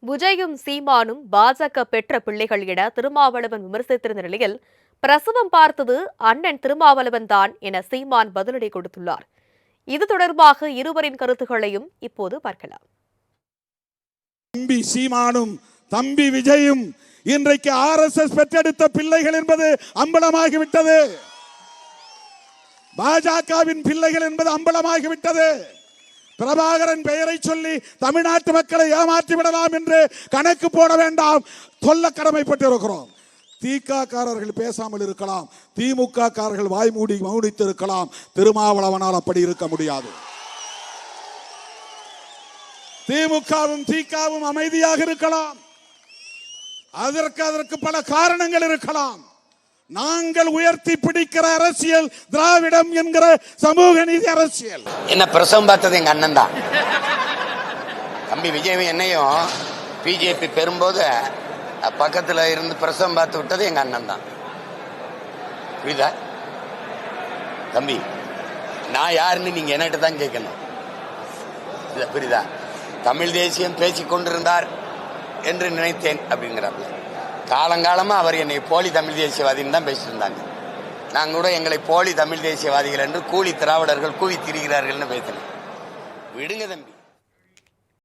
விஜயும் சீமானும் பாஜக பெற்ற பிள்ளைகள் என திருமாவளவன் விமர்சித்திருந்த நிலையில் பிரசவம் பார்த்தது அண்ணன் திருமாவளவன் தான் என சீமான் பதிலடி கொடுத்துள்ளார். இது தொடர்பாக இருவரின் கருத்துக்களையும் இப்போது பார்க்கலாம். தம்பி சீமானும் தம்பி விஜயும் இன்றைக்கு RSS பெற்றெடுத்த பிள்ளைகள் என்பது அம்பலமாகிவிட்டது. பாஜகவின் பிள்ளைகள் என்பது அம்பலமாகிவிட்டது. பிரபாகரன் பெயரை சொல்லி தமிழ்நாட்டு மக்களை ஏமாற்றி விடலாம் என்று கணக்கு போட வேண்டாம். சொல்ல கடமைப்பட்டிருக்கிறோம். திகாரர்கள் பேசாமல் இருக்கலாம், திமுக காரர்கள் வாய்மூடி மௌனித்து இருக்கலாம். திருமாவளவனால் அப்படி இருக்க முடியாது. திமுகவும் திகாவும் அமைதியாக இருக்கலாம். அதற்கு பல காரணங்கள் இருக்கலாம். நாங்கள் உயர்த்தி பிடிக்கிற அரசியல் திராவிடம் என்கிற சமூக நீதி அரசியல். என்ன பிரசவம் பார்த்தது எங்க அண்ணன் தான். தம்பி விஜய் என்னையும் பிஜேபி பெறும்போது பக்கத்துல இருந்து பிரசவம் பார்த்து விட்டது எங்க அண்ணன் தான். புரியுதா தம்பி? நான் யாருன்னு நீங்க என்கிட்ட தான் கேட்கணும். புரியுதா? தமிழ் தேசியம் பேசிக் கொண்டிருந்தார் என்று நினைத்தேன் அப்படிங்கிறாப்ல. காலங்காலமா அவர் என்னை போலி தமிழ் தேசியவாதின்னு தான் பேசிட்டு இருந்தாங்க. நாங்க கூட எங்களை போலி தமிழ் தேசியவாதிகள் என்று கூலி திராவிடர்கள் கூவி திரிகிறார்கள் பேசினேன். விடுங்க தம்பி.